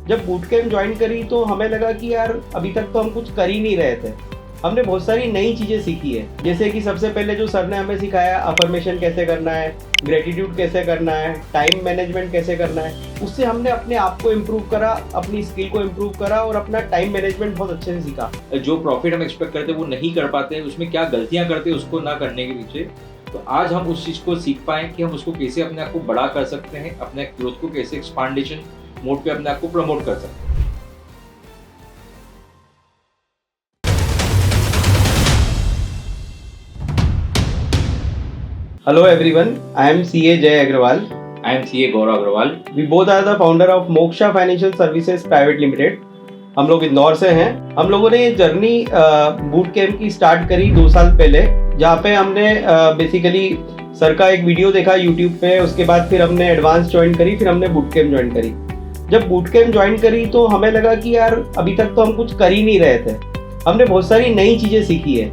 जब boot camp join करी तो हमें लगा कि यार अभी तक तो हम कुछ कर ही नहीं रहे थे। हमने बहुत सारी नई चीज़ें सीखी है, जैसे कि सबसे पहले जो सर ने हमें सिखाया अफर्मेशन कैसे करना है, ग्रेटिट्यूड कैसे करना है, टाइम मैनेजमेंट कैसे करना है। उससे हमने अपने आप को इम्प्रूव करा, अपनी स्किल को इम्प्रूव करा और अपना टाइम मैनेजमेंट बहुत अच्छे से सीखा। जो प्रॉफिट हम एक्सपेक्ट करते हैं वो नहीं कर पाते हैं, उसमें क्या गलतियां करते हैं उसको ना करने के पीछे। तो आज हम उस चीज़ को सीख पाएँ कि हम उसको कैसे अपने आप को बड़ा कर सकते हैं, अपने ग्रोथ को कैसे एक्सपांडेशन मोड पे अपने आप को प्रमोट कर सकते हैं। Hello everyone, I am CA Jay Agrawal. I am CA Gaurav Agrawal. We both are the founder of Moksha Financial Services Private Limited. हम लोग इंदौर से हैं। हम लोगों ने ये जर्नी बूट कैंप की स्टार्ट करी 2 साल पहले, जहाँ पे हमने बेसिकली सर का एक वीडियो देखा यूट्यूब पे। उसके बाद फिर हमने एडवांस ज्वाइन करी, फिर हमने बूट कैंप ज्वाइन करी। जब बूट कैंप ज्वाइन करी तो हमें लगा कि यार अभी तक तो हम कुछ कर ही नहीं रहे थे। हमने बहुत सारी नई चीज़ें सीखी है,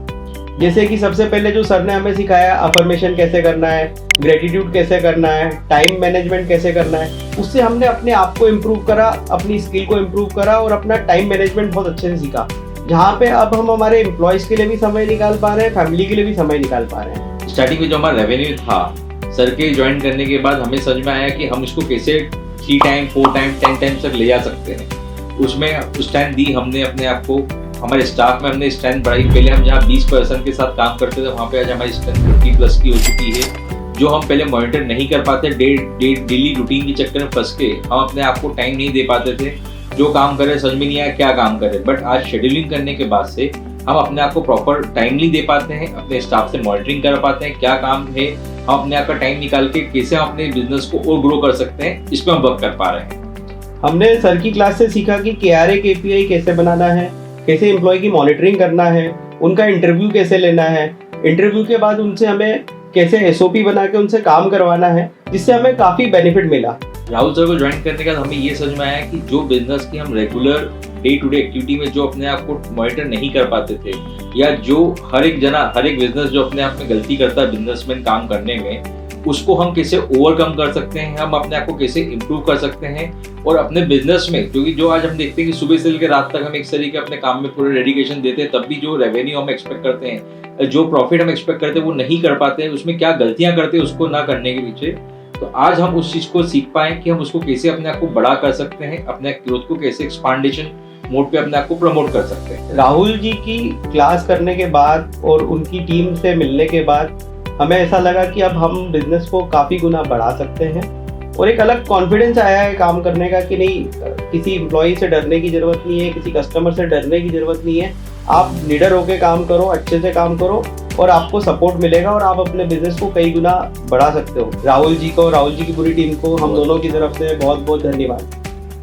जैसे कि सबसे पहले जो सर ने हमें सिखाया अफर्मेशन कैसे करना है, ग्रेटिट्यूड कैसे करना है, टाइम मैनेजमेंट कैसे करना है। उससे हमने अपने आप को इम्प्रूव करा, अपनी स्किल को इम्प्रूव करा और अपना टाइम मैनेजमेंट बहुत अच्छे से सीखा, जहाँ पे अब हम हमारे एम्प्लॉयज़ के लिए भी समय निकाल पा रहे हैं, फैमिली के लिए भी समय निकाल पा रहे हैं। स्टार्टिंग में जो हमारा रेवेन्यू था, सर के ज्वाइन करने के बाद हमें समझ में आया कि हम इसको कैसे 3 टाइम 4 टाइम 10 टाइम तक ले जा सकते हैं। उसमें उस टाइम दी हमने अपने आप को, हमारे स्टाफ में हमने स्ट्रेंथ बढ़ाई। पहले हम जहाँ 20 पर्सन के साथ काम करते थे, वहाँ पे आज हमारी स्ट्रेंथ 50+ की हो चुकी है। जो हम पहले मॉनिटर नहीं कर पाते, डेली रूटीन के चक्कर में फंस के हम अपने आप को टाइम नहीं दे पाते थे। जो काम करे समझ में नहीं आया क्या काम करें, बट आज शेड्यूलिंग करने के बाद से हम अपने आप को प्रॉपर टाइमली दे पाते हैं, अपने स्टाफ से मॉनिटरिंग कर पाते हैं क्या काम है। हम अपने आप का टाइम निकाल के कैसे हम अपने बिजनेस को और ग्रो कर सकते हैं, इस पर हम वर्क कर पा रहे हैं। हमने सर की क्लास से सीखा कि KRA KPI कैसे बनाना है, कैसे एम्प्लॉय की मॉनिटरिंग करना है, उनका इंटरव्यू कैसे लेना है, इंटरव्यू के बाद उनसे हमें कैसे SOP बना के उनसे काम करवाना है, जिससे हमें काफ़ी बेनिफिट मिला। राहुल सर को ज्वाइन करने के बाद हमें ये समझ में आया कि जो बिजनेस की हम regular day to day activity में जो अपने आप को मॉनिटर नहीं कर पाते थे, या जो हर एक बिजनेस जो अपने आप में गलती करता है बिजनेसमैन काम करने में, उसको हम कैसे ओवरकम कर सकते हैं, हम अपने आप को कैसे इम्प्रूव कर सकते हैं। और अपने बिजनेस में क्योंकि जो आज हम देखते हैं कि सुबह से लेकर रात तक हम एक तरीके अपने काम में पूरे डेडिकेशन देते हैं, तब भी जो रेवेन्यू हम एक्सपेक्ट करते हैं, जो प्रॉफिट हम एक्सपेक्ट करते हैं वो नहीं कर पाते हैं। उसमें क्या गलतियां करते हैं उसको ना करने के पीछे। तो आज हम उस चीज़ को सीख पाएँ कि हम उसको कैसे अपने आप को बड़ा कर सकते हैं, अपने ग्रोथ को कैसे एक्सपांडेशन मोड पे अपने आप को प्रमोट कर सकते हैं। राहुल जी की क्लास करने के बाद और उनकी टीम से मिलने के बाद हमें ऐसा लगा कि अब हम बिजनेस को काफ़ी गुना बढ़ा सकते हैं और एक अलग कॉन्फिडेंस आया है काम करने का कि नहीं, किसी एम्प्लॉई से डरने की ज़रूरत नहीं है, किसी कस्टमर से डरने की ज़रूरत नहीं है। आप निडर होकर काम करो, अच्छे से काम करो और आपको सपोर्ट मिलेगा और आप अपने बिजनेस को कई गुना बढ़ा सकते हो। राहुल जी को, राहुल जी की पूरी टीम को हम दोनों की तरफ से बहुत बहुत धन्यवाद।